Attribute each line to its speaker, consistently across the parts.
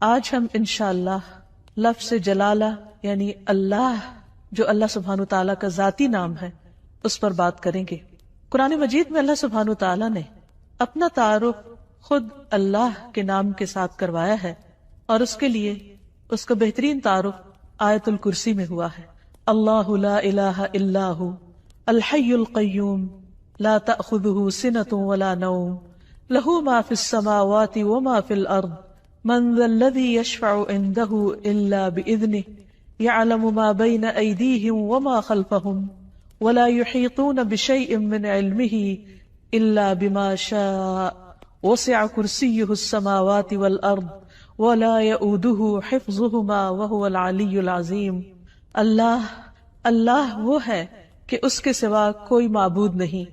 Speaker 1: آج ہم انشاءاللہ لفظ جلالہ یعنی اللہ، جو اللہ سبحانہ تعالیٰ کا ذاتی نام ہے، اس پر بات کریں گے۔ قرآن مجید میں اللہ سبحانہ تعالیٰ نے اپنا تعارف خود اللہ کے نام کے ساتھ کروایا ہے، اور اس کے لیے اس کا بہترین تعارف آیت الکرسی میں ہوا ہے۔ اللہ لا الہ الا ہو الحی القیوم لا تأخذہ سنۃ ولا نوم لہ ما فی السماوات وما فی الارض من ذا الذی یشفع عنده الا بإذنہ یعلم ما بین ایدیہم وما خلفہم ولا يحيطون بشيء من علمه إلا بما شاء وسع كرسيه السماوات والأرض ولا يؤوده حفظهما وهو العلي العظيم۔ اللہ وہ ہے کہ اس کے سوا کوئی معبود نہیں،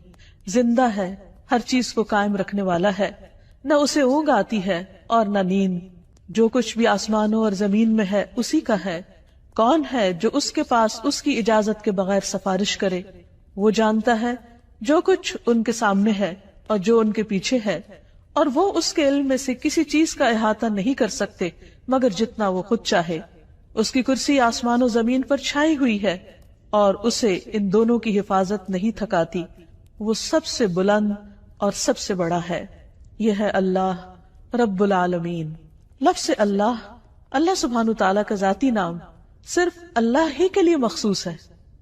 Speaker 1: زندہ ہے، ہر چیز کو قائم رکھنے والا ہے، نہ اسے اونگ آتی ہے اور نہ نیند، جو کچھ بھی آسمانوں اور زمین میں ہے اسی کا ہے۔ کون ہے جو اس کے پاس اس کی اجازت کے بغیر سفارش کرے؟ وہ جانتا ہے جو کچھ ان کے سامنے ہے اور جو ان کے پیچھے ہے، اور وہ اس کے علم میں سے کسی چیز کا احاطہ نہیں کر سکتے مگر جتنا وہ خود چاہے۔ اس کی کرسی آسمان و زمین پر چھائی ہوئی ہے اور اسے ان دونوں کی حفاظت نہیں تھکاتی۔ وہ سب سے بلند اور سب سے بڑا ہے۔ یہ ہے اللہ رب العالمین۔ لفظ اللہ سبحانہ تعالیٰ کا ذاتی نام صرف اللہ ہی کے لیے مخصوص ہے۔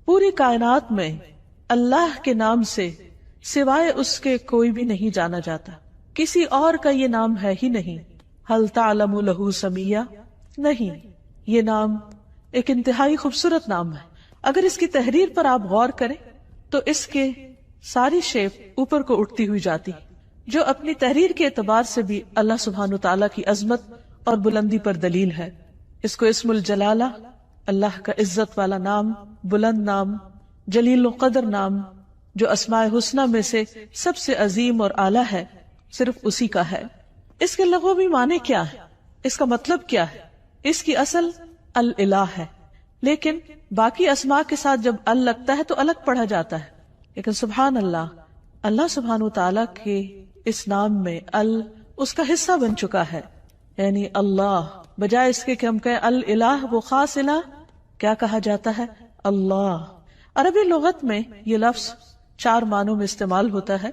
Speaker 1: پوری کائنات میں اللہ کے نام سے سوائے اس کے کوئی بھی نہیں جانا جاتا، کسی اور کا یہ نام ہے ہی نہیں۔ ہل تعلم لہ سمیہ؟ نہیں، یہ نام ایک انتہائی خوبصورت نام ہے۔ اگر اس کی تحریر پر آپ غور کریں تو اس کے ساری شیپ اوپر کو اٹھتی ہوئی جاتی، جو اپنی تحریر کے اعتبار سے بھی اللہ سبحانہ تعالیٰ کی عظمت اور بلندی پر دلیل ہے۔ اس کو اسم الجلالہ، اللہ کا عزت والا نام، بلند نام، جلیل القدر نام، جو اسماء حسنہ میں سے سب سے عظیم اور اعلیٰ ہے، صرف اسی کا ہے۔ اس کے لغوی معنی کیا ہے؟ اس کا مطلب کیا ہے؟ اس کی اصل الالہ ہے، لیکن باقی اسماء کے ساتھ جب ال لگتا ہے تو الگ پڑھا جاتا ہے۔ لیکن سبحان اللہ سبحانہ تعالیٰ کے اس نام میں ال اس کا حصہ بن چکا ہے، یعنی اللہ بجائے اس کے کہ ہم کہیں الالہ، وہ خاص الہ، کیا کہا جاتا ہے؟ اللہ۔ عربی لغت میں یہ لفظ 4 معنوں میں استعمال ہوتا ہے۔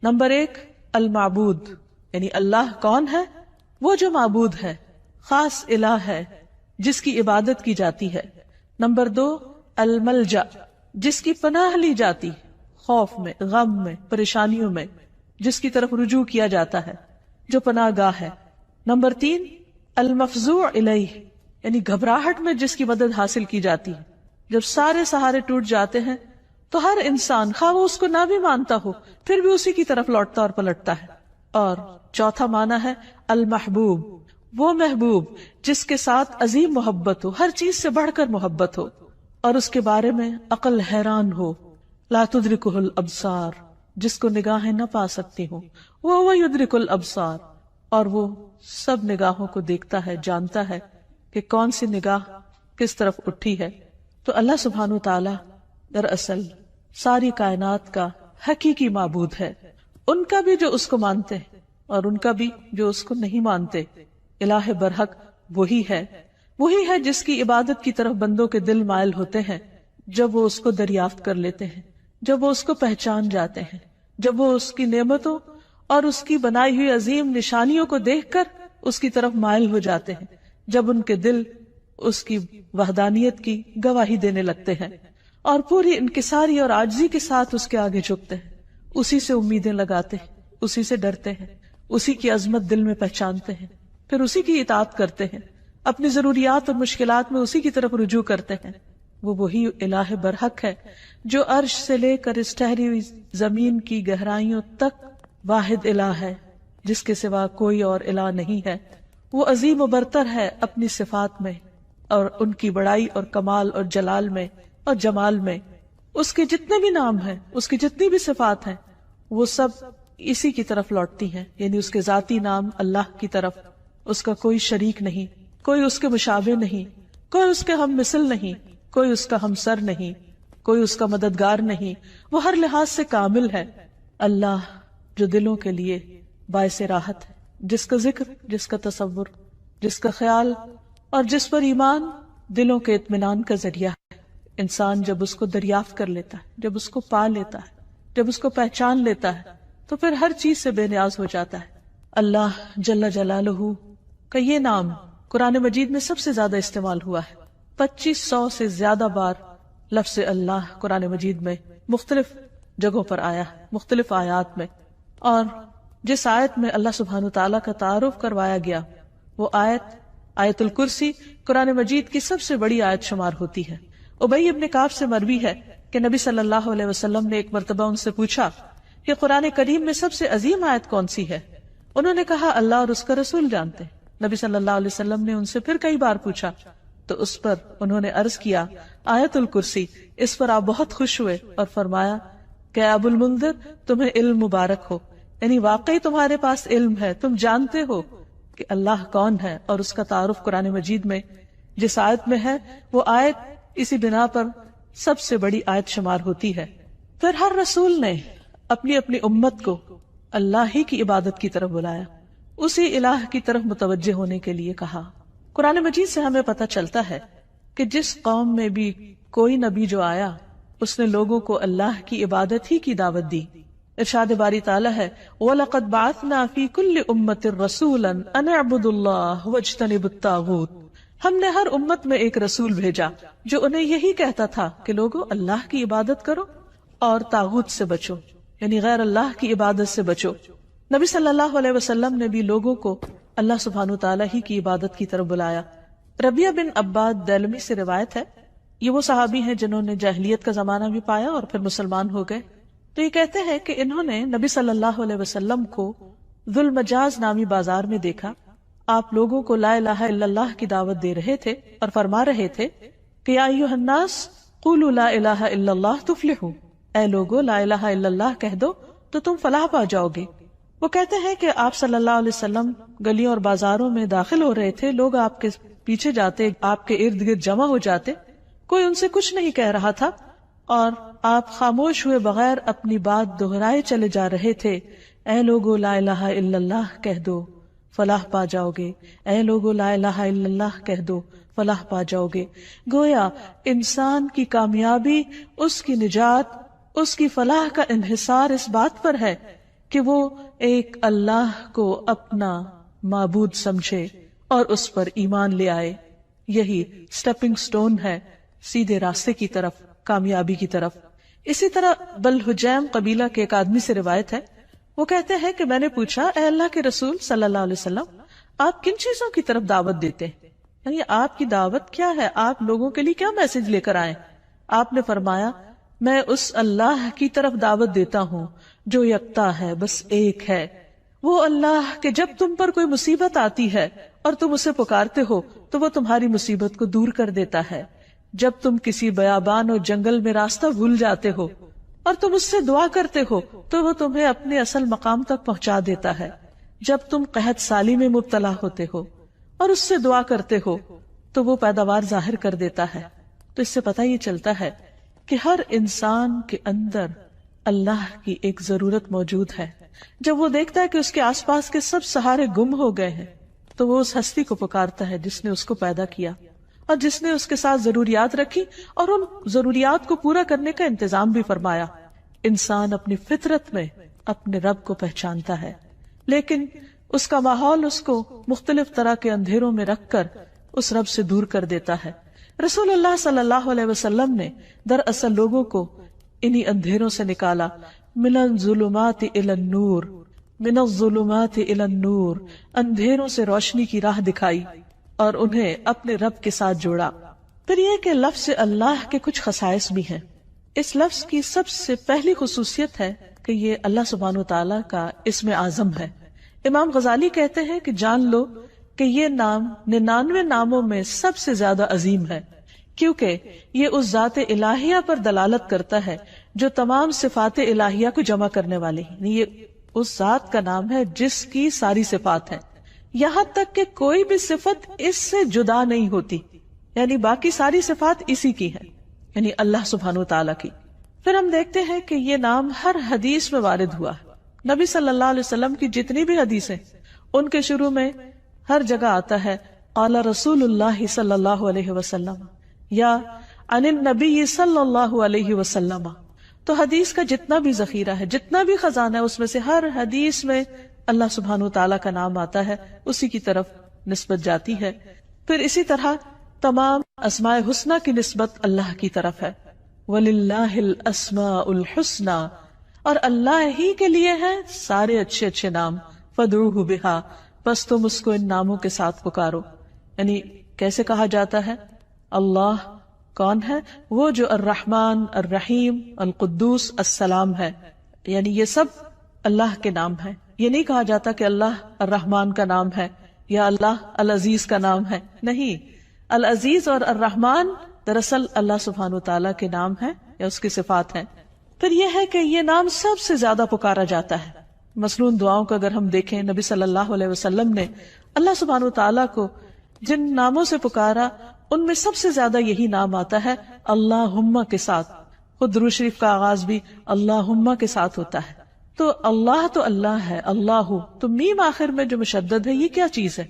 Speaker 1: نمبر 1 المعبود، یعنی اللہ کون ہے؟ وہ جو معبود ہے، خاص الہ ہے جس کی عبادت کی جاتی ہے۔ نمبر 2 الملجا، جس کی پناہ لی جاتی، خوف میں، غم میں، پریشانیوں میں، جس کی طرف رجوع کیا جاتا ہے، جو پناہ گاہ ہے۔ نمبر 3 المفزوع الیہ، یعنی گھبراہٹ میں جس کی مدد حاصل کی جاتی ہے۔ جب سارے سہارے ٹوٹ جاتے ہیں تو ہر انسان، خواہ وہ اس کو نہ بھی مانتا ہو، پھر بھی اسی کی طرف لوٹتا اور پلٹتا ہے۔ اور چوتھا معنی ہے المحبوب، وہ محبوب جس کے ساتھ عظیم محبت ہو، ہر چیز سے بڑھ کر محبت ہو، اور اس کے بارے میں عقل حیران ہو۔ لا تدرکہ الابصار، جس کو نگاہیں نہ پا سکتی ہوں، وہ یدرک الابصار، اور وہ سب نگاہوں کو دیکھتا ہے، جانتا ہے کہ کون سی نگاہ کس طرف اٹھی ہے۔ تو اللہ سبحانہ تعالیٰ دراصل ساری کائنات کا حقیقی معبود ہے، ان کا بھی جو اس کو مانتے ہیں اور ان کا بھی جو اس کو نہیں مانتے۔ الہ برحق وہی ہے جس کی عبادت کی طرف بندوں کے دل مائل ہوتے ہیں جب وہ اس کو دریافت کر لیتے ہیں، جب وہ اس کو پہچان جاتے ہیں، جب وہ اس کی نعمتوں اور اس کی بنائی ہوئی عظیم نشانیوں کو دیکھ کر اس کی طرف مائل ہو جاتے ہیں، جب ان کے دل اس کی وحدانیت کی گواہی دینے لگتے ہیں اور پوری انکساری اور عاجزی کے ساتھ اس کے آگے جھکتے ہیں، اسی سے امیدیں لگاتے ہیں، اسی سے ڈرتے ہیں، اسی کی عظمت دل میں پہچانتے ہیں، پھر اسی کی اطاعت کرتے ہیں، اپنی ضروریات اور مشکلات میں اسی کی طرف رجوع کرتے ہیں۔ وہ وہی الہ برحق ہے جو عرش سے لے کر اس ٹھہری ہوئی زمین کی گہرائیوں تک واحد الہ ہے، جس کے سوا کوئی اور الہ نہیں ہے۔ وہ عظیم و برتر ہے اپنی صفات میں اور ان کی بڑائی اور کمال اور جلال میں اور جمال میں۔ اس کے جتنے بھی نام ہیں، اس کی جتنی بھی صفات ہیں، وہ سب اسی کی طرف لوٹتی ہیں، یعنی اس کے ذاتی نام اللہ کی طرف۔ اس کا کوئی شریک نہیں، کوئی اس کے مشابہ نہیں، کوئی اس کے ہم مثل نہیں، کوئی اس کا ہمسر نہیں، کوئی اس کا مددگار نہیں۔ وہ ہر لحاظ سے کامل ہے۔ اللہ جو دلوں کے لیے باعث راحت ہے، جس کا ذکر، جس کا تصور جس کا خیال اور جس پر ایمان دلوں کے اطمینان کا ذریعہ ہے۔ انسان جب اس کو دریافت کر لیتا ہے، جب اس کو پا لیتا ہے، جب اس کو پہچان لیتا ہے تو پھر ہر چیز سے بے نیاز ہو جاتا ہے۔ اللہ جل جلالہ کا یہ نام قرآن مجید میں سب سے زیادہ استعمال ہوا ہے۔ 2500 سے زیادہ بار لفظ اللہ قرآن مجید میں مختلف جگہوں پر آیا ہے، مختلف آیات میں، اور جس آیت میں اللہ سبحانہ تعالیٰ کا تعارف کروایا گیا وہ آیت الکرسی قرآن مجید کی سب سے بڑی آیت شمار ہوتی ہے۔ ابی ابن کعب سے مروی ہے کہ نبی صلی اللہ علیہ وسلم نے ایک مرتبہ ان سے پوچھا کہ قرآن کریم میں سب سے عظیم آیت کون سی ہے؟ انہوں نے کہا اللہ اور اس کا رسول جانتے ہیں۔ نبی صلی اللہ علیہ وسلم نے ان سے پھر کئی بار پوچھا تو اس پر انہوں نے عرض کیا آیت الکرسی۔ اس پر آپ بہت خوش ہوئے اور فرمایا کہ ابو المنذر تمہیں علم مبارک ہو، یعنی واقعی تمہارے پاس علم ہے، تم جانتے ہو کہ اللہ کون ہے، اور اس کا تعارف قرآن مجید میں جس آیت میں ہے وہ آیت اسی بنا پر سب سے بڑی آیت شمار ہوتی ہے۔ پھر ہر رسول نے اپنی اپنی امت کو اللہ ہی کی عبادت کی طرف بلایا، اسی الہ کی طرف متوجہ ہونے کے لیے کہا۔ قرآن مجید سے ہمیں پتہ چلتا ہے کہ جس قوم میں بھی کوئی نبی جو آیا اس نے لوگوں کو اللہ کی عبادت ہی کی دعوت دی۔ ارشاد باری تعالیٰ ہے وَلَقَدْ بَعَثْنَا فِي كُلِّ أُمَّةٍ رَسُولًا أَنِ اعْبُدُوا اللَّهَ وَاجْتَنِبُوا الطَّاغُوتَ۔ ہم نے ہر امت میں ایک رسول بھیجا جو انہیں یہی کہتا تھا کہ لوگوں اللہ کی عبادت کرو اور طاغوت سے بچو، یعنی غیر اللہ کی عبادت سے بچو۔ نبی صلی اللہ علیہ وسلم نے بھی لوگوں کو اللہ سبحانہ تعالیٰ ہی کی عبادت کی طرف بلایا۔ ربیہ بن عباد دیلمی سے روایت ہے، یہ وہ صحابی ہیں جنہوں نے جاہلیت کا زمانہ بھی پایا اور پھر مسلمان ہو گئے۔ تو یہ کہتے ہیں کہ انہوں نے نبی صلی اللہ علیہ وسلم کو ذو المجاز نامی بازار میں دیکھا، آپ لوگوں کو لا الہ الا اللہ کی دعوت دے رہے تھے اور فرما رہے تھے کہ یا ایھا الناس قولوا لا الہ الا اللہ تفلحوا، اے لوگو لا الہ الا اللہ کہہ دو تو تم فلاح پا جاؤ گے۔ وہ کہتے ہیں کہ آپ صلی اللہ علیہ وسلم گلیوں اور بازاروں میں داخل ہو رہے تھے، لوگ آپ کے پیچھے جاتے، آپ کے ارد گرد جمع ہو جاتے، کوئی ان سے کچھ نہیں کہہ رہا تھا اور آپ خاموش ہوئے بغیر اپنی بات دہرائے چلے جا رہے تھے، اے لوگو لا الہ الا اللہ کہہ دو فلاح پا جاؤ گے، اے لوگو لا الہ الا اللہ کہہ دو فلاح پا جاؤ گے۔ گویا انسان کی کامیابی، اس کی نجات، اس کی فلاح کا انحصار اس بات پر ہے کہ وہ ایک اللہ کو اپنا معبود سمجھے اور اس پر ایمان لے آئے۔ یہی سٹیپنگ سٹون ہے سیدھے راستے کی طرف، کامیابی کی طرف۔ اسی طرح بلحجیم قبیلہ کے ایک آدمی سے روایت ہے، وہ کہتے ہیں کہ میں نے پوچھا اے اللہ کے رسول صلی اللہ علیہ وسلم آپ کن چیزوں کی طرف دعوت دیتے ہیں، یعنی آپ کی دعوت کیا ہے، آپ لوگوں کے لیے کیا میسج لے کر آئے؟ آپ نے فرمایا میں اس اللہ کی طرف دعوت دیتا ہوں جو یکتا ہے، بس ایک ہے، وہ اللہ کہ جب تم پر کوئی مصیبت آتی ہے اور تم اسے پکارتے ہو تو وہ تمہاری مصیبت کو دور کر دیتا ہے، جب تم کسی بیابان اور جنگل میں راستہ بھول جاتے ہو اور تم اس سے دعا کرتے ہو تو وہ تمہیں اپنے اصل مقام تک پہنچا دیتا ہے، جب تم قحط سالی میں مبتلا ہوتے ہو اور اس سے دعا کرتے ہو تو وہ پیداوار ظاہر کر دیتا ہے۔ تو اس سے پتہ یہ چلتا ہے کہ ہر انسان کے اندر اللہ کی ایک ضرورت موجود ہے۔ جب وہ دیکھتا ہے کہ اس کے آس پاس کے سب سہارے گم ہو گئے ہیں تو وہ اس ہستی کو پکارتا ہے جس نے اس کو پیدا کیا اور جس نے اس کے ساتھ ضروریات رکھی اور ان ضروریات کو پورا کرنے کا انتظام بھی فرمایا۔ انسان اپنی فطرت میں اپنے رب کو پہچانتا ہے، لیکن اس کا ماحول اس کو مختلف طرح کے اندھیروں میں رکھ کر اس رب سے دور کر دیتا ہے۔ رسول اللہ صلی اللہ علیہ وسلم نے دراصل لوگوں کو انہی اندھیروں سے نکالا، من الظلمات الی النور، من الظلمات الی النور، اندھیروں سے روشنی کی راہ دکھائی اور انہیں اپنے رب کے ساتھ جوڑا۔ پھر یہ کہ لفظ اللہ کے کچھ خصائص بھی ہیں۔ اس لفظ کی سب سے پہلی خصوصیت ہے کہ یہ اللہ سبحانہ وتعالی کا اسم اعظم ہے۔ امام غزالی کہتے ہیں کہ جان لو کہ یہ نام 99 ناموں میں سب سے زیادہ عظیم ہے، کیونکہ یہ اس ذات الہیہ پر دلالت کرتا ہے جو تمام صفات الہیہ کو جمع کرنے والی ہے۔ یہ اس ذات کا نام ہے جس کی ساری صفات ہیں، یہاں تک کہ کوئی بھی صفت اس سے جدا نہیں ہوتی، یعنی باقی ساری صفات اسی کی ہیں، یعنی اللہ سبحانہ وتعالی کی۔ پھر ہم دیکھتے ہیں کہ یہ نام ہر حدیث میں وارد ہوا ہے۔ نبی صلی اللہ علیہ وسلم کی جتنی بھی حدیثیں، ان کے شروع میں ہر جگہ آتا ہے قال رسول اللہ صلی اللہ علیہ وسلم یا عن النبی صلی اللہ علیہ وسلم. تو حدیث کا جتنا بھی ذخیرہ ہے، جتنا بھی خزانہ ہے، اس میں سے ہر حدیث میں اللہ سبحانہ وتعالیٰ کا نام آتا ہے، اسی کی طرف نسبت جاتی ہے. پھر اسی طرح تمام اسماء حسنہ کی نسبت اللہ کی طرف ہے. وَلِلَّهِ الْأَسْمَاءُ الْحُسْنَى، اور اللہ ہی کے لیے ہیں سارے اچھے اچھے نام. فَادْعُوهُ بِهَا، بس تم اس کو ان ناموں کے ساتھ پکارو. یعنی کیسے کہا جاتا ہے؟ اللہ کون ہے؟ وہ جو الرحمن، الرحیم، القدوس، السلام ہے. یعنی یہ سب اللہ کے نام ہیں. یہ نہیں کہا جاتا کہ اللہ الرحمن کا نام ہے یا اللہ العزیز کا نام ہے. نہیں، العزیز اور الرحمن دراصل اللہ سبحانہ وتعالیٰ کے نام ہیں یا اس کی صفات ہیں. پھر یہ ہے کہ یہ نام سب سے زیادہ پکارا جاتا ہے. مثلاً دعاؤں کو اگر ہم دیکھیں، نبی صلی اللہ علیہ وسلم نے اللہ سبحانہ وتعالیٰ کو جن ناموں سے پکارا ان میں سب سے زیادہ یہی نام آتا ہے اللہم کے ساتھ. خود درود شریف کا آغاز بھی اللہم کے ساتھ ہوتا ہے. تو اللہ ہے، اللہ تو میم آخر میں جو مشدد ہے، یہ کیا چیز ہے؟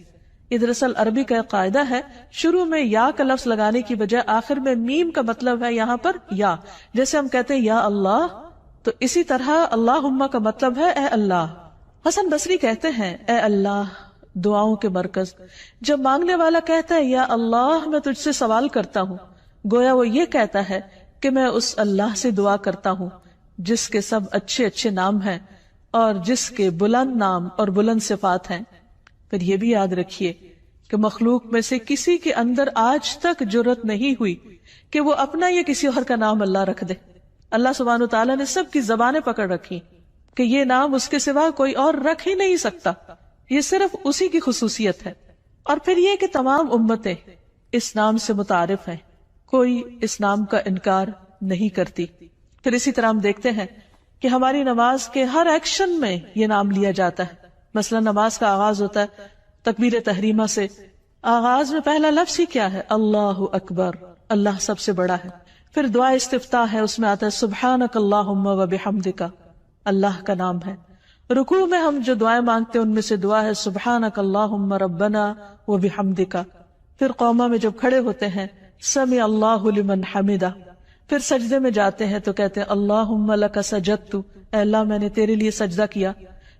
Speaker 1: یہ دراصل عربی کا ایک قاعدہ ہے، شروع میں یا کا لفظ لگانے کی بجائے آخر میں میم کا مطلب ہے یہاں پر یا. جیسے ہم کہتے ہیں یا اللہ، تو اسی طرح اللہم کا مطلب ہے اے اللہ. حسن بصری کہتے ہیں اے اللہ دعاؤں کے مرکز. جب مانگنے والا کہتا ہے یا اللہ میں تجھ سے سوال کرتا ہوں، گویا وہ یہ کہتا ہے کہ میں اس اللہ سے دعا کرتا ہوں جس کے سب اچھے اچھے نام ہیں اور جس کے بلند نام اور بلند صفات ہیں. پھر یہ بھی یاد رکھیے کہ مخلوق میں سے کسی کے اندر آج تک جرت نہیں ہوئی کہ وہ اپنا یا کسی اور کا نام اللہ رکھ دے. اللہ سبحانہ وتعالیٰ نے سب کی زبانیں پکڑ رکھی کہ یہ نام اس کے سوا کوئی اور رکھ ہی نہیں سکتا، یہ صرف اسی کی خصوصیت ہے. اور پھر یہ کہ تمام امتیں اس نام سے متعارف ہیں، کوئی اس نام کا انکار نہیں کرتی. پھر اسی طرح ہم دیکھتے ہیں کہ ہماری نماز کے ہر ایکشن میں یہ نام لیا جاتا ہے. مثلا نماز کا آغاز ہوتا ہے تکبیر تحریمہ سے. آغاز میں پہلا لفظ ہی کیا ہے؟ اللہ اکبر، اللہ سب سے بڑا ہے. پھر دعا استفتاح ہے، اس میں آتا ہے سبحانک اللہم و بحمدک، اللہ کا نام ہے. رکوع میں ہم جو دعائیں مانگتے ہیں ان میں سے دعا ہے سبحانک اللہم ربنا و بحمدک. پھر قوما میں جب کھڑے ہوتے ہیں سمع اللہ لمن حمدہ. پھر سجدے میں جاتے ہیں تو کہتے ہیں اللہم لک سجدت، اے اللہ میں نے تیرے لیے سجدہ کیا.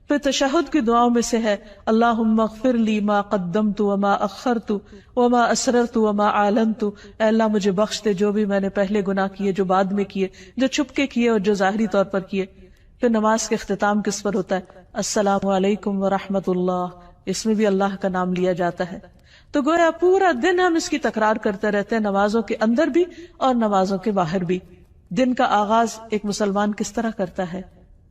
Speaker 1: پھر تشہد کی دعاؤں میں سے ہے اللہم اغفر لی ما قدمت وما اخرت وما اسررت وما اعلنت، اے اللہ مجھے بخش دے جو بھی میں نے پہلے گناہ کیے، جو بعد میں کیے، جو چھپ کے کیے اور جو ظاہری طور پر کیے. پھر نماز کے اختتام کس پر ہوتا ہے؟ السلام علیکم ورحمۃ اللہ. اس میں بھی اللہ کا نام لیا جاتا ہے. تو گویا پورا دن ہم اس کی تکرار کرتے رہتے ہیں، نمازوں کے اندر بھی اور نمازوں کے باہر بھی. دن کا آغاز ایک مسلمان کس طرح کرتا ہے؟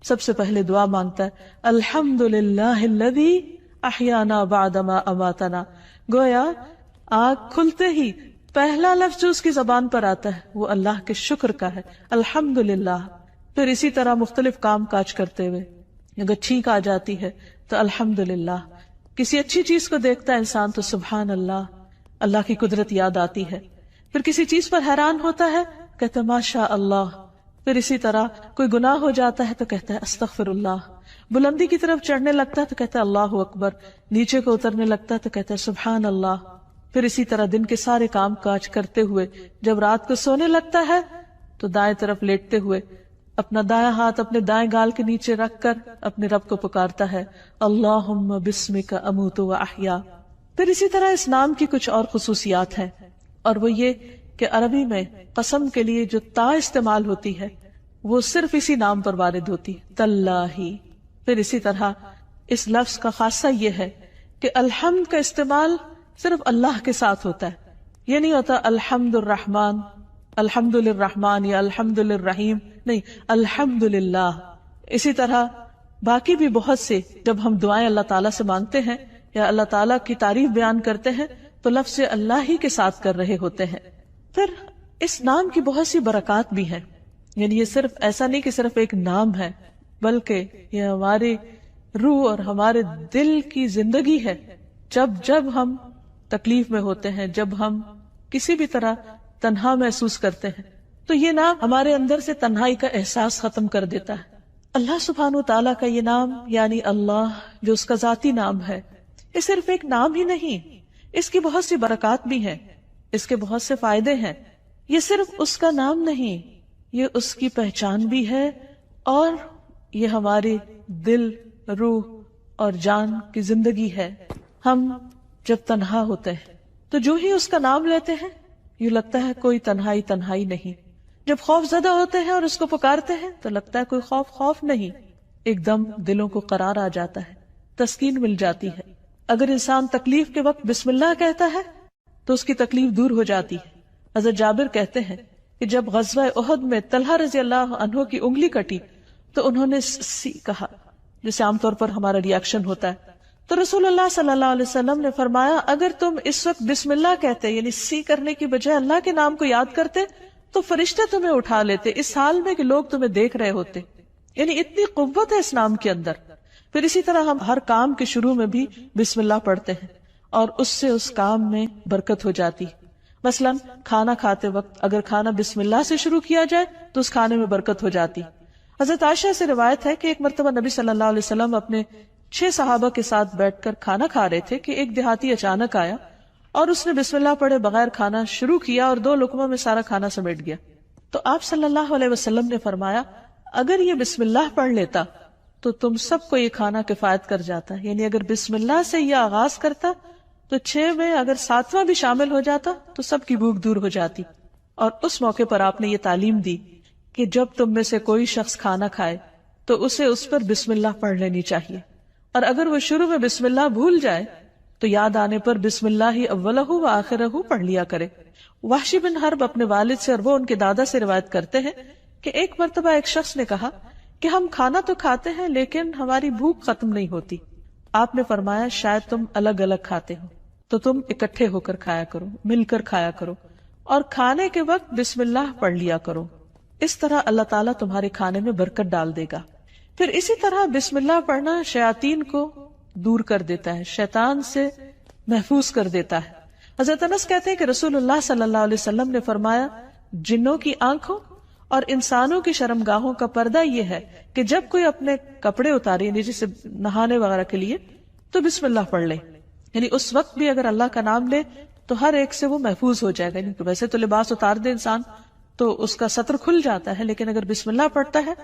Speaker 1: سب سے پہلے دعا مانگتا ہے الحمدللہ الذی احیانا بعدما اماتنا. گویا آنکھ کھلتے ہی پہلا لفظ جو اس کی زبان پر آتا ہے وہ اللہ کے شکر کا ہے، الحمدللہ. پھر اسی طرح مختلف کام کاج کرتے ہوئے اگر چھینک آ جاتی ہے تو الحمدللہ. کسی اچھی چیز کو دیکھتا ہے انسان تو سبحان اللہ، اللہ کی قدرت یاد آتی ہے. پھر کسی چیز پر حیران ہوتا ہے کہتا ہے ماشاء اللہ. پھر اسی طرح کوئی گناہ ہو جاتا ہے تو کہتا ہے استغفر اللہ. بلندی کی طرف چڑھنے لگتا ہے تو کہتا ہے اللہ اکبر. نیچے کو اترنے لگتا ہے تو کہتا ہے سبحان اللہ. پھر اسی طرح دن کے سارے کام کاج کرتے ہوئے جب رات کو سونے لگتا ہے تو دائیں طرف لیٹتے ہوئے اپنا دائیں ہاتھ اپنے دائیں گال کے نیچے رکھ کر اپنے رب کو پکارتا ہے اللہم بسمک اموت و احیا. پھر اسی طرح اس نام کی کچھ اور خصوصیات ہیں، اور وہ یہ کہ عربی میں قسم کے لیے جو تا استعمال ہوتی ہے وہ صرف اسی نام پر وارد ہوتی ہے، تاللہ. پھر اسی طرح اس لفظ کا خاصہ یہ ہے کہ الحمد کا استعمال صرف اللہ کے ساتھ ہوتا ہے. یہ نہیں ہوتا الحمد الرحمن، الحمد للرحمن یا الحمد للرحیم، نہیں، الحمد للہ. اسی طرح باقی بھی بہت سے جب ہم دعائیں اللہ تعالیٰ سے مانگتے ہیں یا اللہ تعالیٰ کی تعریف بیان کرتے ہیں تو لفظ اللہ ہی کے ساتھ کر رہے ہوتے ہیں. پھر اس نام کی بہت سی برکات بھی ہیں. یعنی یہ صرف ایسا نہیں کہ صرف ایک نام ہے، بلکہ یہ ہماری روح اور ہمارے دل کی زندگی ہے. جب جب ہم تکلیف میں ہوتے ہیں، جب ہم کسی بھی طرح تنہا محسوس کرتے ہیں تو یہ نام ہمارے اندر سے تنہائی کا احساس ختم کر دیتا ہے. اللہ سبحانہ و تعالیٰ کا یہ نام یعنی اللہ جو اس کا ذاتی نام ہے، یہ صرف ایک نام ہی نہیں، اس کی بہت سی برکات بھی ہیں، اس کے بہت سے فائدے ہیں. یہ صرف اس کا نام نہیں، یہ اس کی پہچان بھی ہے، اور یہ ہماری دل، روح اور جان کی زندگی ہے. ہم جب تنہا ہوتے ہیں تو جو ہی اس کا نام لیتے ہیں یوں لگتا ہے کوئی تنہائی تنہائی نہیں. جب خوف زدہ ہوتے ہیں اور اس کو پکارتے ہیں تو لگتا ہے کوئی خوف نہیں. ایک دم دلوں کو قرار آ جاتا ہے، تسکین مل جاتی ہے. اگر انسان تکلیف کے وقت بسم اللہ کہتا ہے تو اس کی تکلیف دور ہو جاتی ہے. حضرت جابر کہتے ہیں کہ جب غزوہ احد میں طلحہ رضی اللہ عنہ کی انگلی کٹی تو انہوں نے سی کہا، جیسے عام طور پر ہمارا ریاکشن ہوتا ہے. تو رسول اللہ صلی اللہ علیہ وسلم نے فرمایا اگر تم اس وقت بسم اللہ کہتے، یعنی سی کرنے کی بجائے اللہ کے نام کو یاد کرتے، تو فرشتے تمہیں اٹھا لیتے اس حال میں کہ لوگ تمہیں دیکھ رہے ہوتے. یعنی اتنی قوت ہے اس نام کے اندر. پھر اسی طرح ہم ہر کام کے شروع میں بھی بسم اللہ پڑھتے ہیں اور اس سے اس کام میں برکت ہو جاتی. مثلا کھانا کھاتے وقت اگر کھانا بسم اللہ سے شروع کیا جائے تو اس کھانے میں برکت ہو جاتی. حضرت عائشہ سے روایت ہے کہ ایک مرتبہ نبی صلی اللہ علیہ وسلم اپنے 6 صحابہ کے ساتھ بیٹھ کر کھانا کھا رہے تھے کہ ایک دیہاتی اچانک آیا اور اس نے بسم اللہ پڑھے بغیر کھانا شروع کیا اور 2 لقموں میں سارا کھانا سمیٹ گیا. تو آپ صلی اللہ علیہ وسلم نے فرمایا اگر یہ بسم اللہ پڑھ لیتا تو تم سب کو یہ کھانا کفایت کر جاتا. یعنی اگر بسم اللہ سے یہ آغاز کرتا تو 6 میں اگر 7واں بھی شامل ہو جاتا تو سب کی بھوک دور ہو جاتی. اور اس موقع پر آپ نے یہ تعلیم دی کہ جب تم میں سے کوئی شخص کھانا کھائے تو اسے اس پر بسم اللہ پڑھ لینی چاہیے، اور اگر وہ شروع میں بسم اللہ بھول جائے تو یاد آنے پر بسم اللہ ہی اولہ و آخرہ پڑھ لیا کرے. وحشی بن حرب اپنے والد سے اور وہ ان کے دادا سے روایت کرتے ہیں کہ ایک مرتبہ ایک شخص نے کہا کہ ہم کھانا تو کھاتے ہیں لیکن ہماری بھوک ختم نہیں ہوتی. آپ نے فرمایا شاید تم الگ الگ کھاتے ہو تو تم اکٹھے ہو کر کھایا کرو، مل کر کھایا کرو، اور کھانے کے وقت بسم اللہ پڑھ لیا کرو. اس طرح اللہ تعالیٰ تمہارے کھانے میں برکت ڈال دے گا. پھر اسی طرح بسم اللہ پڑھنا شیاطین کو دور کر دیتا ہے، شیطان سے محفوظ کر دیتا ہے. حضرت انس کہتے ہیں کہ رسول اللہ صلی اللہ علیہ وسلم نے فرمایا جنوں کی آنکھوں اور انسانوں کی شرمگاہوں کا پردہ یہ ہے کہ جب کوئی اپنے کپڑے اتارے، یعنی جسے نہانے وغیرہ کے لیے، تو بسم اللہ پڑھ لے. یعنی اس وقت بھی اگر اللہ کا نام لے تو ہر ایک سے وہ محفوظ ہو جائے گا. یعنی ویسے تو لباس اتار دے انسان تو اس کا ستر کھل جاتا ہے، لیکن اگر بسم اللہ پڑھتا ہے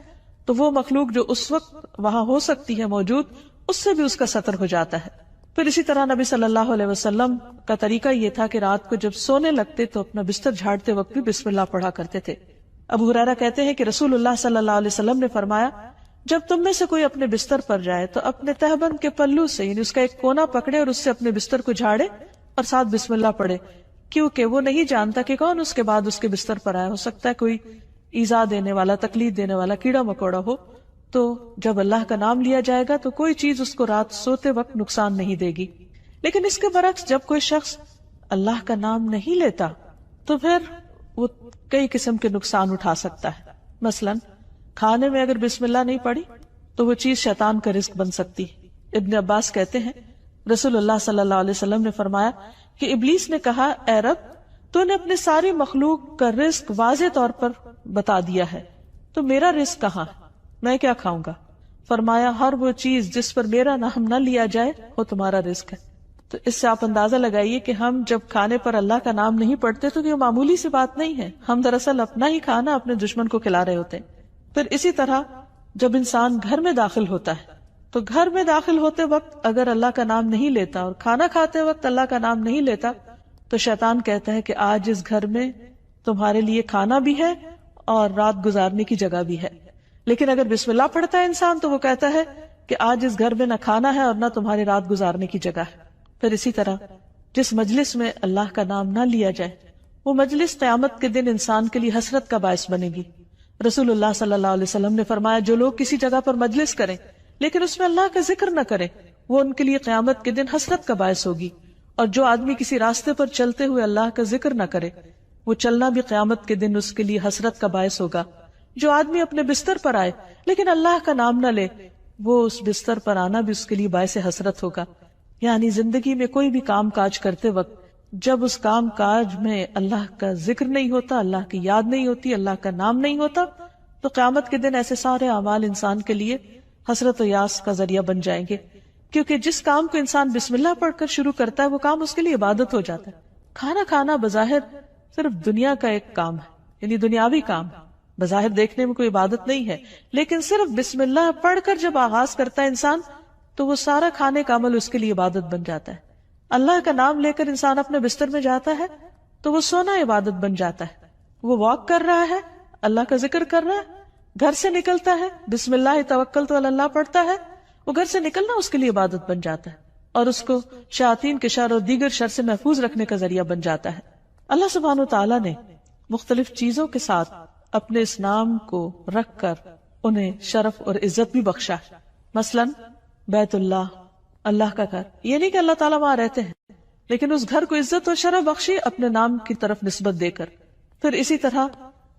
Speaker 1: تو وہ مخلوق جو اس وقت وہاں ہو سکتی ہے موجود، اس سے بھی اس کا ستر ہو جاتا ہے. پھر اسی طرح نبی صلی اللہ علیہ وسلم کا طریقہ یہ تھا کہ رات کو جب سونے لگتے تو اپنا بستر جھاڑتے وقت بھی بسم اللہ پڑھا کرتے تھے. ابو ہریرہ کہتے ہیں کہ رسول اللہ صلی اللہ علیہ وسلم نے فرمایا جب تم میں سے کوئی اپنے بستر پر جائے تو اپنے تہبند کے پلو سے، یعنی اس کا ایک کونا پکڑے اور اس سے اپنے بستر کو جھاڑے اور ساتھ بسم اللہ پڑھے، کیونکہ وہ نہیں جانتا کہ کون اس کے بعد اس کے بستر پر آیا. ہو سکتا ہے کوئی ایذا دینے والا، تکلیف دینے والا کیڑا مکوڑا ہو. تو جب اللہ کا نام لیا جائے گا تو کوئی چیز اس کو رات سوتے وقت نقصان نہیں دے گی. لیکن اس کے برعکس جب کوئی شخص اللہ کا نام نہیں لیتا تو پھر وہ کئی قسم کے نقصان اٹھا سکتا ہے. مثلا کھانے میں اگر بسم اللہ نہیں پڑھی تو وہ چیز شیطان کا رزق بن سکتی. ابن عباس کہتے ہیں رسول اللہ صلی اللہ علیہ وسلم نے فرمایا کہ ابلیس نے کہا اے رب تو نے اپنے ساری مخلوق کا رزق واضح طور پر بتا دیا ہے، تو میرا رزق کہاں ہے، میں کیا کھاؤں گا؟ فرمایا ہر وہ چیز جس پر میرا نام نہ لیا جائے وہ تمہارا رزق ہے. تو اس سے آپ اندازہ لگائیے کہ ہم جب کھانے پر اللہ کا نام نہیں پڑھتے تو یہ معمولی سی بات نہیں ہے، ہم دراصل اپنا ہی کھانا اپنے دشمن کو کھلا رہے ہوتے ہیں. پھر اسی طرح جب انسان گھر میں داخل ہوتا ہے تو گھر میں داخل ہوتے وقت اگر اللہ کا نام نہیں لیتا اور کھانا کھاتے وقت اللہ کا نام نہیں لیتا تو شیطان کہتا ہے کہ آج اس گھر میں تمہارے لیے کھانا بھی ہے اور رات گزارنے کی جگہ بھی ہے. لیکن اگر بسم اللہ پڑھتا ہے انسان تو وہ کہتا ہے کہ آج اس گھر میں نہ کھانا ہے اور نہ تمہاری رات گزارنے کی جگہ ہے. پھر اسی طرح جس مجلس میں اللہ کا نام نہ لیا جائے وہ مجلس قیامت کے دن انسان کے لیے حسرت کا باعث بنے گی. رسول اللہ صلی اللہ علیہ وسلم نے فرمایا جو لوگ کسی جگہ پر مجلس کریں لیکن اس میں اللہ کا ذکر نہ کریں وہ ان کے لیے قیامت کے دن حسرت کا باعث ہوگی. اور جو آدمی کسی راستے پر چلتے ہوئے اللہ کا ذکر نہ کرے وہ چلنا بھی قیامت کے دن اس کے لیے حسرت کا باعث ہوگا. جو آدمی اپنے بستر پر آئے لیکن اللہ کا نام نہ لے وہ اس بستر پر آنا بھی اس کے لیے باعث حسرت ہوگا. یعنی زندگی میں کوئی بھی کام کاج کرتے وقت جب اس کام کاج میں اللہ کا ذکر نہیں ہوتا، اللہ کی یاد نہیں ہوتی، اللہ کا نام نہیں ہوتا تو قیامت کے دن ایسے سارے اعمال انسان کے لیے حسرت و یاس کا ذریعہ بن جائیں گے. کیونکہ جس کام کو انسان بسم اللہ پڑھ کر شروع کرتا ہے وہ کام اس کے لیے عبادت ہو جاتا ہے. کھانا کھانا بظاہر صرف دنیا کا ایک کام ہے، یعنی دنیاوی کام ہے، بظاہر دیکھنے میں کوئی عبادت نہیں ہے، لیکن صرف بسم اللہ پڑھ کر جب آغاز کرتا ہے انسان تو وہ سارا کھانے کا عمل اس کے لیے عبادت بن جاتا ہے. اللہ کا نام لے کر انسان اپنے بستر میں جاتا ہے تو وہ سونا عبادت بن جاتا ہے. وہ واک کر رہا ہے، اللہ کا ذکر کر رہا ہے، گھر سے نکلتا ہے بسم اللہ توکلت علی اللہ پڑھتا ہے، وہ گھر سے نکلنا اس کے لیے عبادت بن جاتا ہے اور اس کو شیاطین کے شر اور دیگر شر سے محفوظ رکھنے کا ذریعہ بن جاتا ہے. اللہ سبحانہ وتعالی نے مختلف چیزوں کے ساتھ اپنے اس نام کو رکھ کر انہیں شرف اور عزت بھی بخشا ہے. مثلا بیت اللہ، اللہ کا گھر، یہ نہیں کہ اللہ تعالیٰ وہاں رہتے ہیں، لیکن اس گھر کو عزت اور شرف بخشی اپنے نام کی طرف نسبت دے کر. پھر اسی طرح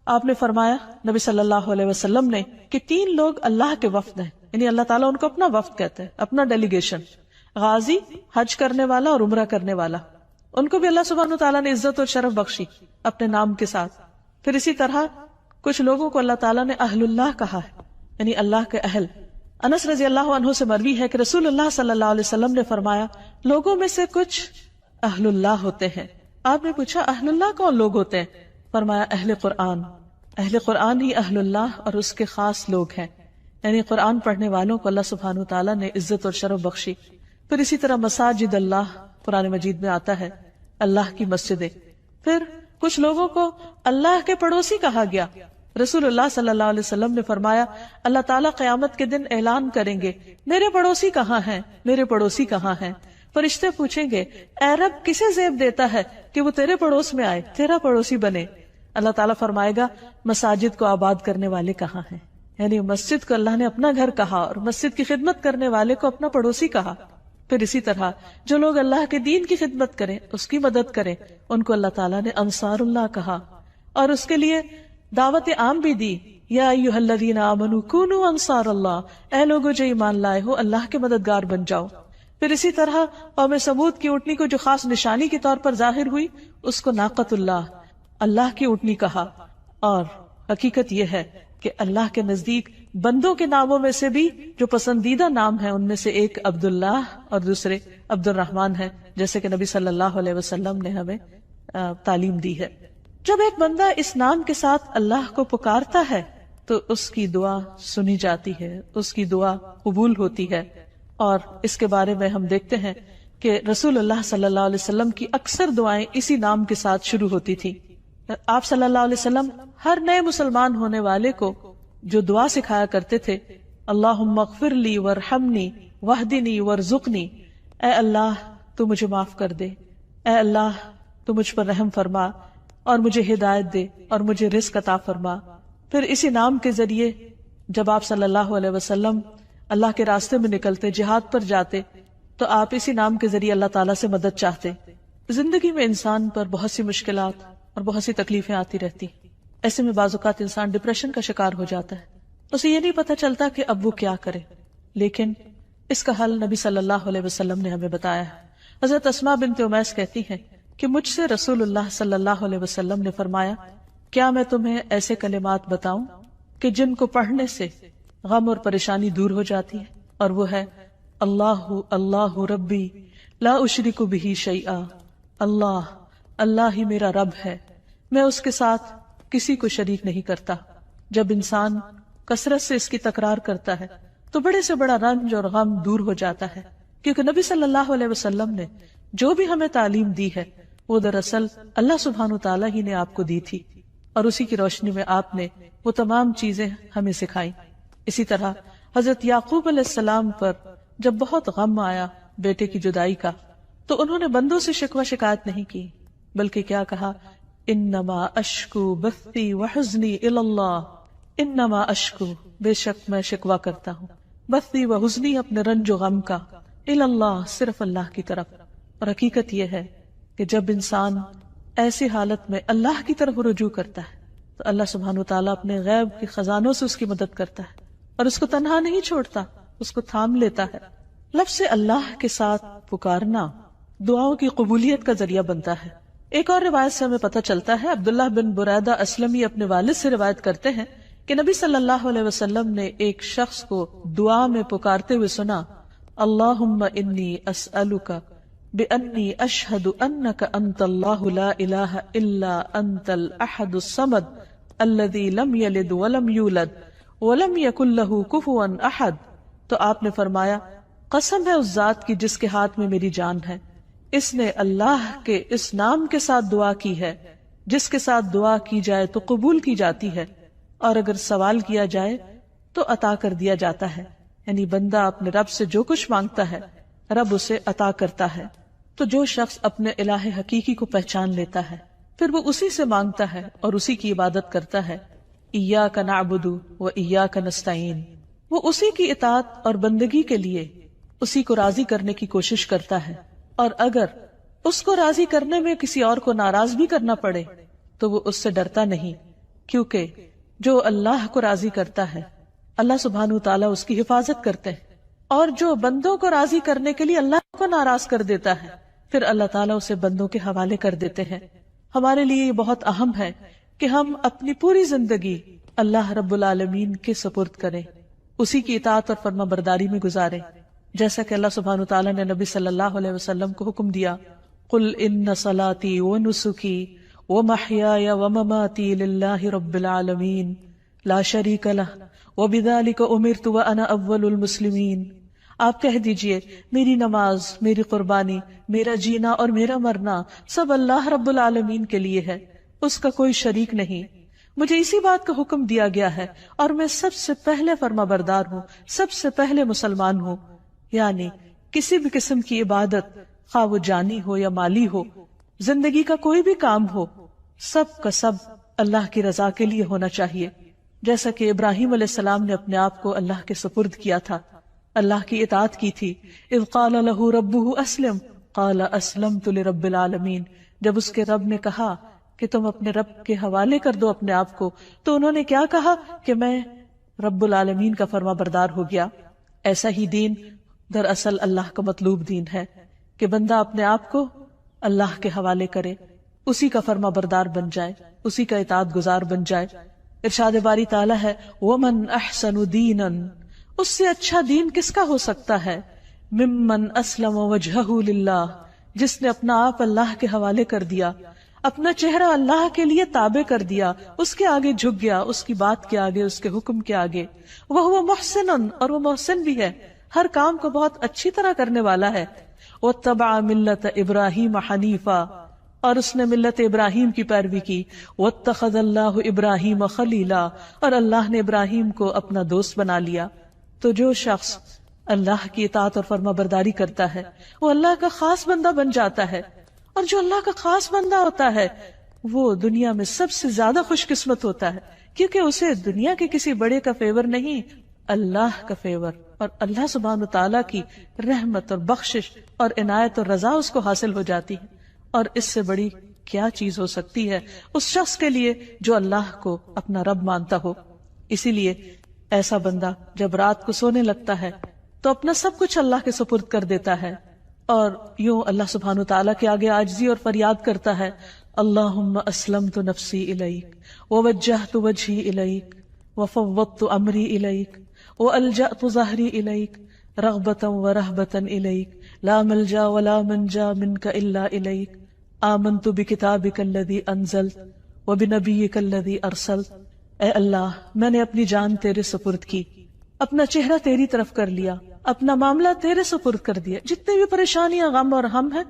Speaker 1: آپ نے فرمایا نبی صلی اللہ علیہ وسلم نے کہ 3 لوگ اللہ کے وفد ہیں، یعنی اللہ تعالیٰ ان کو اپنا وفد کہتے ہیں، اپنا ڈیلیگیشن. غازی، حج کرنے والا اور عمرہ کرنے والا، ان کو بھی اللہ سبحانہ وتعالیٰ نے عزت اور شرف بخشی اپنے نام کے ساتھ. پھر اسی طرح کچھ لوگوں کو اللہ تعالیٰ نے اہل اللہ کہا ہے، یعنی اللہ کے اہل. انس رضی اللہ عنہ سے مروی ہے کہ رسول اللہ صلی اللہ علیہ وسلم نے فرمایا لوگوں میں سے کچھ اہل اللہ ہوتے ہیں. آپ نے پوچھا اہل اللہ کون لوگ ہوتے ہیں؟ فرمایا اہل قرآن. اہل قرآن ہی اہل اللہ اور اس کے خاص لوگ ہیں، یعنی قرآن پڑھنے والوں کو اللہ سبحانہ وتعالیٰ نے عزت اور شرف بخشی. پھر اسی طرح مساجد اللہ قرآن مجید میں آتا ہے، اللہ کی مسجدیں. پھر کچھ لوگوں کو اللہ کے پڑوسی کہا گیا. رسول اللہ صلی اللہ علیہ وسلم نے فرمایا اللہ تعالیٰ قیامت کے دن اعلان کریں گے میرے پڑوسی کہاں ہیں، میرے پڑوسی کہاں ہیں. فرشتے پوچھیں گے اے رب کسے زیب دیتا ہے کہ وہ تیرے پڑوس میں آئے، تیرا پڑوسی بنے. اللہ تعالیٰ فرمائے گا مساجد کو آباد کرنے والے کہاں ہیں، یعنی مسجد کو اللہ نے اپنا گھر کہا اور مسجد کی خدمت کرنے والے کو اپنا پڑوسی کہا. پھر اسی طرح جو لوگ اللہ کے دین کی خدمت کریں، اس کی مدد کریں، ان کو اللہ تعالیٰ نے انصار اللہ کہا اور اس کے لیے دعوت عام بھی دی. یا ایھا الذین آمنوا کونوا انصار اللہ، اے لوگو جو ایمان لائے ہو اللہ کے مددگار بن جاؤ. پھر اسی طرح قوم سمود کی اونٹنی کو جو خاص نشانی کے طور پر ظاہر ہوئی اس کو ناقۃ اللہ، اللہ کی اونٹنی کہا. اور حقیقت یہ ہے کہ اللہ کے نزدیک بندوں کے ناموں میں سے بھی جو پسندیدہ نام ہیں ان میں سے ایک عبداللہ اور دوسرے عبد الرحمن ہے، جیسے کہ نبی صلی اللہ علیہ وسلم نے ہمیں تعلیم دی ہے. جب ایک بندہ اس نام کے ساتھ اللہ کو پکارتا ہے تو اس کی دعا سنی جاتی ہے، اس کی دعا قبول ہوتی ہے. اور اس کے بارے میں ہم دیکھتے ہیں کہ رسول اللہ صلی اللہ علیہ وسلم کی اکثر دعائیں اسی نام کے ساتھ شروع ہوتی تھی. آپ صلی اللہ علیہ وسلم ہر نئے مسلمان ہونے والے کو جو دعا سکھایا کرتے تھے اللہم اغفر لی وارحمنی واہدنی وارزقنی، اے اللہ تو مجھے معاف کر دے، اے اللہ تو مجھ پر رحم فرما اور مجھے ہدایت دے اور مجھے رزق عطا فرما. پھر اسی نام کے ذریعے جب آپ صلی اللہ علیہ وسلم اللہ کے راستے میں نکلتے، جہاد پر جاتے، تو آپ اسی نام کے ذریعے اللہ تعالیٰ سے مدد چاہتے. زندگی میں انسان پر بہت سی مشکلات اور بہت سی تکلیفیں آتی رہتی، ایسے میں بعض اوقات انسان ڈپریشن کا شکار ہو جاتا ہے، اسے یہ نہیں پتہ چلتا کہ اب وہ کیا کرے. لیکن اس کا حل نبی صلی اللہ علیہ وسلم نے ہمیں بتایا ہے. حضرت اسماء بنت امیس کہتی ہیں کہ مجھ سے رسول اللہ صلی اللہ علیہ وسلم نے فرمایا کیا میں تمہیں ایسے کلمات بتاؤں کہ جن کو پڑھنے سے غم اور پریشانی دور ہو جاتی ہے، اور وہ ہے اللہ اللہ ربی لا اشرک بہ شیئا، اللہ اللہ ہی میرا رب ہے، میں اس کے ساتھ کسی کو شریک نہیں کرتا. جب انسان کثرت سے اس کی تکرار کرتا ہے تو بڑے سے بڑا رنج اور غم دور ہو جاتا ہے، کیونکہ نبی صلی اللہ علیہ وسلم نے جو بھی ہمیں تعلیم دی ہے وہ دراصل اللہ سبحانہ تعالیٰ ہی نے آپ کو دی تھی، اور اسی کی روشنی میں آپ نے وہ تمام چیزیں ہمیں سکھائیں. اسی طرح حضرت یعقوب علیہ السلام پر جب بہت غم آیا بیٹے کی جدائی کا تو انہوں نے بندوں سے شکوہ شکایت نہیں کی، بلکہ کیا کہا انما اشکو بثی وحزنی الی اللہ، انما اشکو بے شک میں شکوہ کرتا ہوں، بثی وحزنی اپنے رنج و غم کا، الی اللہ صرف اللہ کی طرف. اور حقیقت یہ ہے کہ جب انسان ایسی حالت میں اللہ کی طرف رجوع کرتا ہے تو اللہ سبحانہ وتعالیٰ اپنے غیب کے خزانوں سے اس کی مدد کرتا ہے اور اس کو تنہا نہیں چھوڑتا، اس کو تھام لیتا ہے. لفظ اللہ کے ساتھ پکارنا دعاؤں کی قبولیت کا ذریعہ بنتا ہے. ایک اور روایت سے ہمیں پتہ چلتا ہے، عبداللہ بن بریدہ اسلمی اپنے والد سے روایت کرتے ہیں کہ نبی صلی اللہ علیہ وسلم نے ایک شخص کو دعا میں پکارتے ہوئے سنا اللہم انی اسألک بأنی اشہد انک انت اللہ لا الہ الا انت الاحد الصمد الذی لم یلد ولم یولد ولم یکن لہ کفوا احد. تو آپ نے فرمایا قسم ہے اس ذات کی جس کے ہاتھ میں میری جان ہے، اس نے اللہ کے اس نام کے ساتھ دعا کی ہے جس کے ساتھ دعا کی جائے تو قبول کی جاتی ہے، اور اگر سوال کیا جائے تو عطا کر دیا جاتا ہے. یعنی بندہ اپنے رب سے جو کچھ مانگتا ہے رب اسے عطا کرتا ہے. تو جو شخص اپنے الہ حقیقی کو پہچان لیتا ہے پھر وہ اسی سے مانگتا ہے اور اسی کی عبادت کرتا ہے. ایاک نعبد و ایاک نستعین، وہ اسی کی اطاعت اور بندگی کے لیے اسی کو راضی کرنے کی کوشش کرتا ہے، اور اگر اس کو راضی کرنے میں کسی اور کو ناراض بھی کرنا پڑے تو وہ اس سے ڈرتا نہیں، کیونکہ جو اللہ کو راضی کرتا ہے اللہ سبحانہ وتعالیٰ اس کی حفاظت کرتے ہیں، اور جو بندوں کو راضی کرنے کے لیے اللہ کو ناراض کر دیتا ہے پھر اللہ تعالیٰ اسے بندوں کے حوالے کر دیتے ہیں. ہمارے لیے یہ بہت اہم ہے کہ ہم اپنی پوری زندگی اللہ رب العالمین کے سپرد کریں، اسی کی اطاعت اور فرما برداری میں گزاریں، جیسا کہ اللہ سبحانہ وتعالیٰ نے نبی صلی اللہ علیہ وسلم کو حکم دیا، قل ان صلاتی ونسکی ومحیای ومماتی للہ رب العالمین لا شریک لہ وبذلک امرت وانا اول المسلمین. آپ کہہ دیجئے میری نماز، میری قربانی، میرا جینا اور میرا مرنا سب اللہ رب العالمین کے لیے ہے، اس کا کوئی شریک نہیں. مجھے اسی بات کا حکم دیا گیا ہے اور میں سب سے پہلے فرما بردار ہوں، سب سے پہلے مسلمان ہوں. یعنی کسی بھی قسم کی عبادت، خواہ وہ جانی ہو یا مالی ہو، زندگی کا کوئی بھی کام ہو، سب کا سب اللہ کی رضا کے لیے ہونا چاہیے. جیسا کہ ابراہیم علیہ السلام نے اپنے آپ کو اللہ کے سپرد کیا تھا، اللہ کی اطاعت کی تھی. اذ قال لہ ربہ اسلم قال اسلمت لرب العالمین، جب اس کے رب نے کہا کہ تم اپنے رب کے حوالے کر دو اپنے آپ کو، تو انہوں نے کیا کہا کہ میں رب العالمین کا فرما بردار ہو گیا. ایسا ہی دین دراصل اللہ کا مطلوب دین ہے کہ بندہ اپنے آپ کو اللہ کے حوالے کرے، اسی کا فرما بردار بن جائے، اسی کا اطاعت گزار بن جائے. ارشاد باری تعالیٰ ہے وَمَنْ أَحْسَنُ دِينًا، اس سے اچھا دین کس کا ہو سکتا ہے، ممن اسلم وجہہ للہ، جس نے اپنا آپ اللہ کے حوالے کر دیا، اپنا چہرہ اللہ کے لیے تابع کر دیا، اس کے آگے جھک گیا، اس کی بات کے آگے، اس کے حکم کے آگے. وَهُوَ مُحْسِنٌ، اور وہ محسن بھی ہے، ہر کام کو بہت اچھی طرح کرنے والا ہے. وَاتَّبَعَ مِلَّةَ إِبْرَاهِيمَ حَنِيفًا، اور اس نے ملت ابراہیم کی پیروی کی. وَاتَّخَذَ اللَّهُ إِبْرَاهِيمَ خَلِيلًا، اور اللہ نے ابراہیم کو اپنا دوست بنا لیا. تو جو شخص اللہ کی اطاعت اور فرما برداری کرتا ہے وہ اللہ کا خاص بندہ بن جاتا ہے، اور جو اللہ کا خاص بندہ ہوتا ہے وہ دنیا میں سب سے زیادہ خوش قسمت ہوتا ہے، کیونکہ اسے دنیا کے کسی بڑے کا فیور نہیں، اللہ کا فیور اور اللہ سبحانہ تعالیٰ کی رحمت اور بخشش اور عنایت اور رضا اس کو حاصل ہو جاتی ہے. اور اس سے بڑی کیا چیز ہو سکتی ہے اس شخص کے لیے جو اللہ کو اپنا رب مانتا ہو. اسی لیے ایسا بندہ جب رات کو سونے لگتا ہے تو اپنا سب کچھ اللہ کے سپرد کر دیتا ہے، اور یوں اللہ سبحانہ تعالیٰ کے آگے عاجزی اور فریاد کرتا ہے، اللہم اسلمت نفسی الیک ووجہت وجہی الیک وفوضت امری الیک والجأت ظہری الیک رغبتا ورہبتا الیک لا ملجا ولا منجا منک الا الیک آمنت بکتابک الذی انزلت وبنبیک الذی ارسلت. اے اللہ، میں نے اپنی جان تیرے سپرد کی، اپنا چہرہ تیری طرف کر لیا، اپنا معاملہ تیرے سپرد کر دیا، جتنے بھی پریشانیاں غم اور ہم ہیں